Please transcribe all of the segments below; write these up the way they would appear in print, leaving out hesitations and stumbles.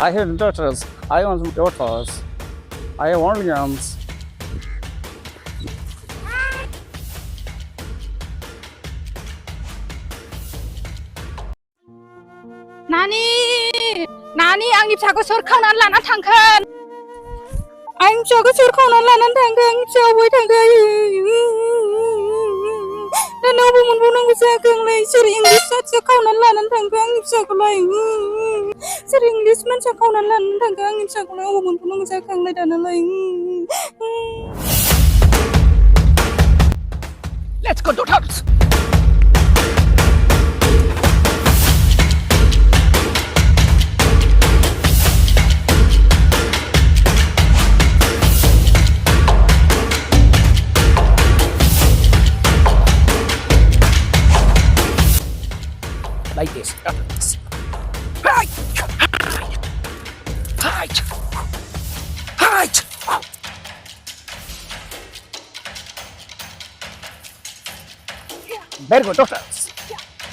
I have daughters. I want daughters. I have organs. Nani आंनि फिसाखौ सोर खावनानै लाना थांगोन आंनि फिसाखौ सोर खावनानै लानानै थांगोन आंनि फिसा अबाय थांगोन दा नावबो मोनबावनांगौ जायाखै आंलाय सोर इंलिस मानसिया खावनानै लानानै थांगोन आंनि फिसाखौलाय सोर इंलिस मानसिया खावनानै लानानै थांगोन आंनि फिसाखौलाय अबाव मोनबावनांगौ जायाखै आंलाय दानालाय Let's go, daughters. Like this. Right. Right. Right. Very good, daughters.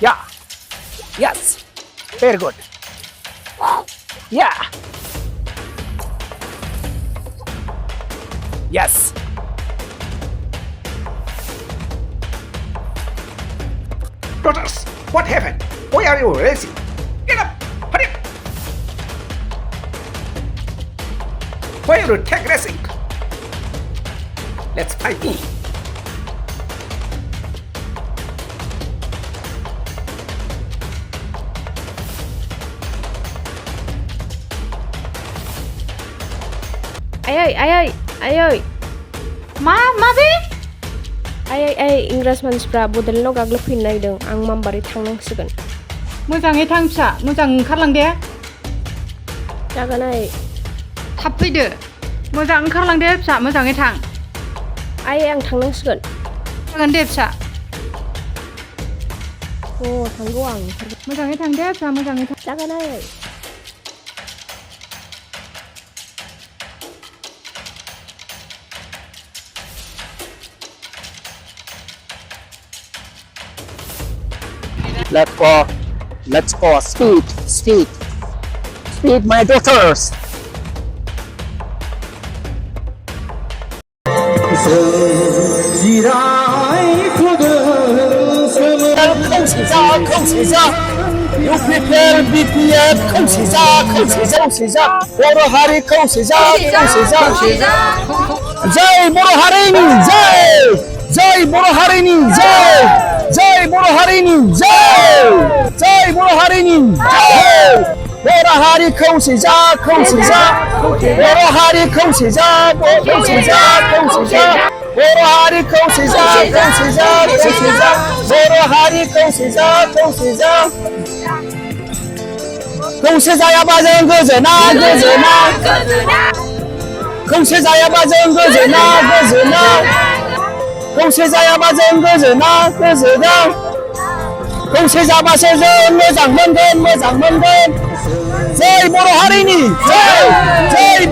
Yeah. Yes. Very good. Yeah. Yes. Daughters, what happened? Why are you racing? Get up! Hurry up! Why are you tag racing? Let's fight me. Ay, माबे ay, Inggris मानसिफ्रा बड'लेण्डआव गाग्लोबफैनो नागिरदों आं मामबारै थांनांसिगोन मोजाङै थां फिसा मोजां ओंखारलां दे जागोन आइ थाब फैदो मोजां ओंखारलां दे फिसा मोजाङै थां आं थांनांसिगोन जागोन दे फिसा थांगौ आं मोजाङै थां दे फिसा मोजाङै थां जागोन आइ Let's go. Speed, my daughters. UPPL, BPF, Kwose, Bodo Hari, Kwose, Jai Bodo Harini, Jai Bodo Harini, Jai Bodo Harini, Jai Bodo Harini, Bodo Hari, Kwose, Bodo Hari, Kwose, Bodo Hari, Kwose, Bodo Hari, Kwose, Kwose जायाबा जों गोजोना Kwose जायाबा जों गोजोना Kwose जायाबा जों गोजोना Kwose जाबासो जों मोजां मोनगोन जय बर' हारिनि जय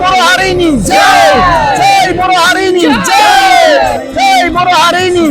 बर' हारिनि जय बर' हारिनि जय बर' हारिनि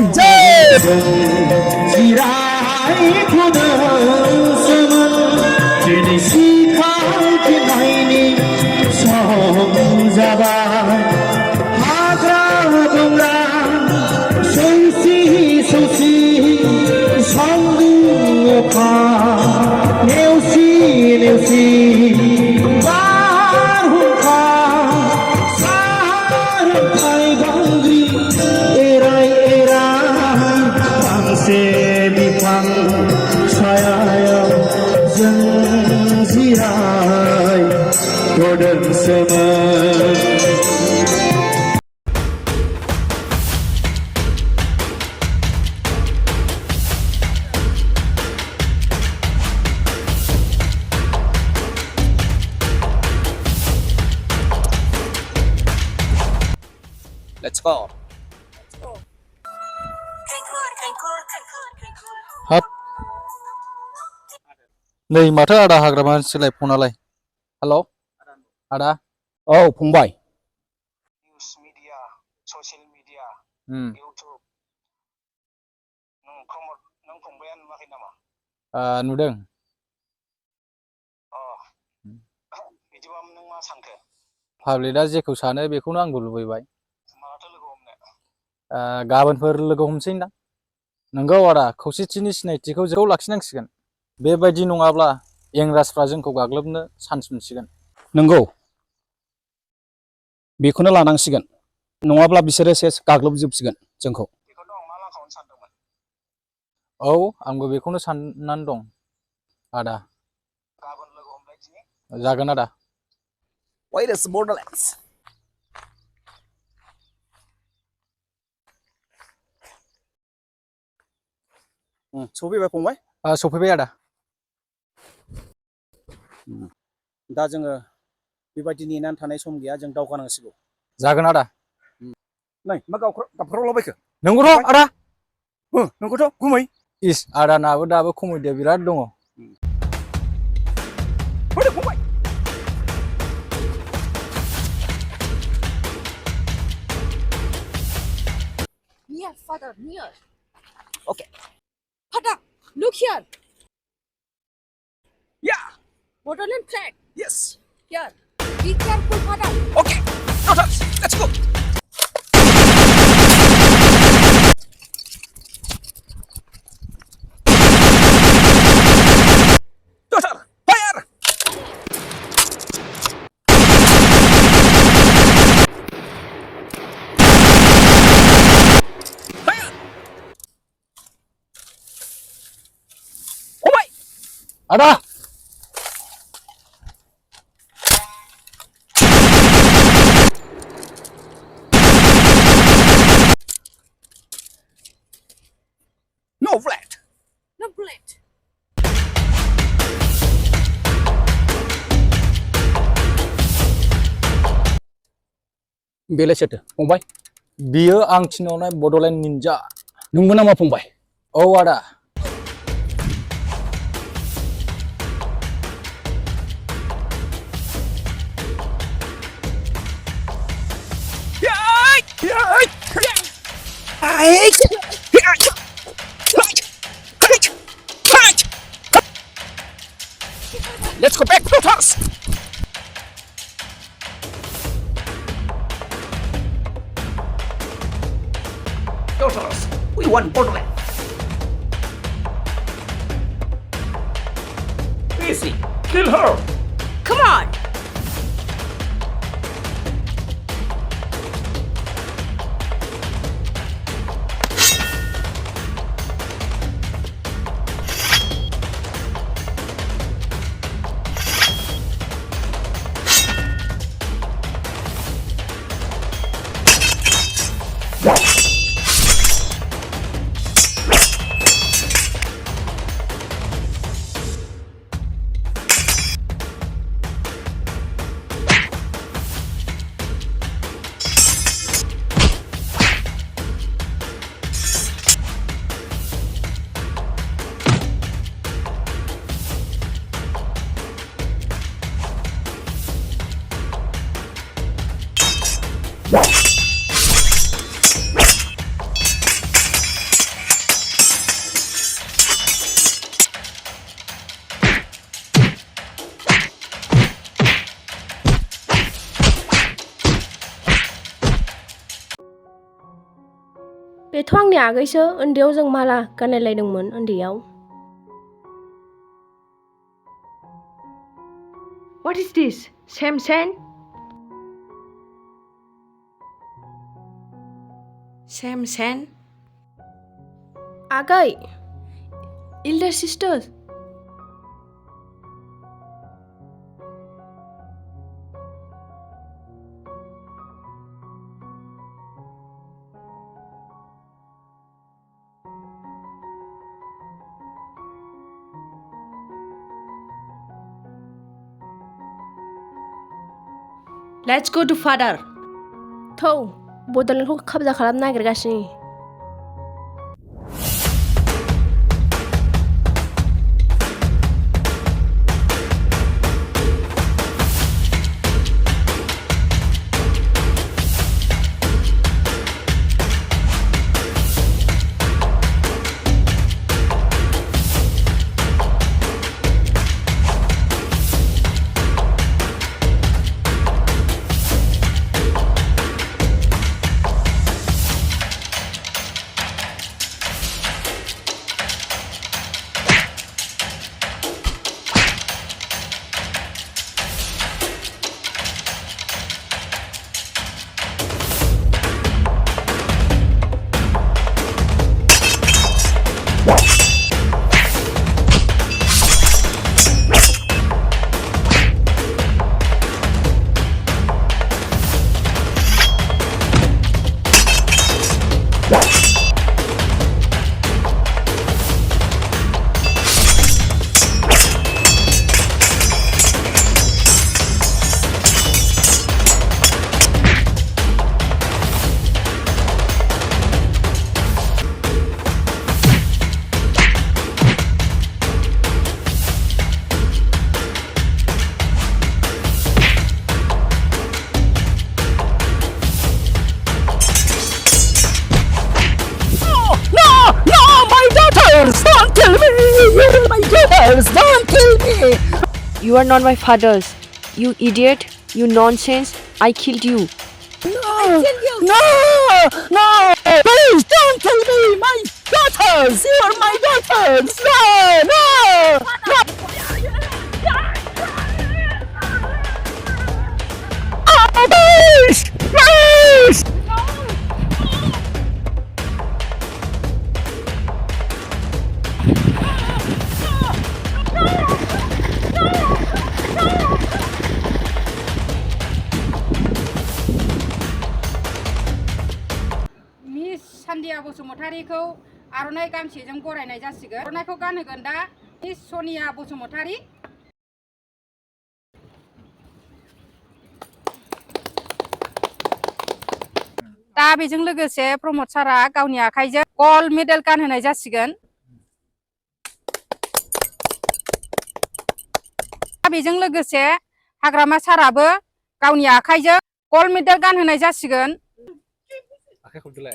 Let's go. हाब नै माथो आदा हाग्रा मानसिलाय फनालाय हेलौ आदा औ फंबाय news media social media YouTube नों फंबाया नुवाखै नामा नुदों बिदिबा सानखो पाब्लिकआ जेखौ सानो बेखौनो आंबो लुबैबाय मालाथो लोगो हमनो गाबोनफोर लोगो हमसै ना नंगौ आदा खौसेथिनि सिनायथिखौ जेराव लाखिनांसिगोन बेबायदि नङाब्ला इंराजफ्रा जोंखौ गाग्लोबनो चान्स मोनसिगोन नंगौ बेखौनो लानांसिगोन नङाब्ला बिसोरो सेस गाग्लोबजोबसिगोन जोंखौ बेखौथ' आं मा खालामनो सानदोंमोन औ आंबो बेखौनो साननानै दं आदा गाबोन लोगो हमलायदिनि जागोन आदा Where is Bodoland? सफैबाय फंबाय सफैबाय आदा दा जोङो बेबायदि नेनानै थानाय सम गैया जों दावगानांसिगौ जागोन आदा नै मा गाबख्रावलाबायखो नंगौथ' आदा नंगौथ' गुमै इस आदानाबो दाबो कमेडिया बिराद दङ फैदो फंबाय Near, father, near. Okay. Father, look here. Yeah. Bodoland flag. Yes. Here. Be careful, father. Okay. Daughters, let's go. Daughter, fire. Fire. Oh my. आदा No flat. No bullet. बेलाय सोरथो फंबाय बियो आं थिनहरनाय बड'लेण्ड निन्जा नंगौ नामा फंबाय औ आदा Let's go back, daughters. Daughters, we want Bodoland. Easy, kill her. Come on. Beth' आंनि आगैसो उन्दैयाव जों माला गानलायलायदोंमोन उन्दैयाव What is this? Same scent? Same scent? आगै elder sister Let's go to father. थौ बड'लेण्डखौ काबजा खालामनो नागिरगासिनो You are not my fathers. You idiot. You nonsense. I killed you. No! No! Please don't kill me! My daughters! You are my daughters! No! Please! Please! Miss Sandiya बसुमतारीखौ आर'नाइ गांसेजों बरायनाय जासिगोन। आर'नाइखौ गानहोगोन दा मिस सनिया बसुमतारी। दा बेजों लोगोसे प्रमद सारा गावनि आखाइजों गल्ड मेडेल गानहोनाय जासिगोन। दा बेजों लोगोसे हाग्रामा साराबो गावनि आखाइजों गल्ड मेडेल गानहोनाय जासिगोन। आखाइ खबदोलाय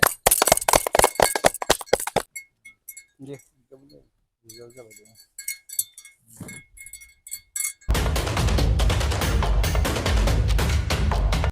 दे जाबाय दे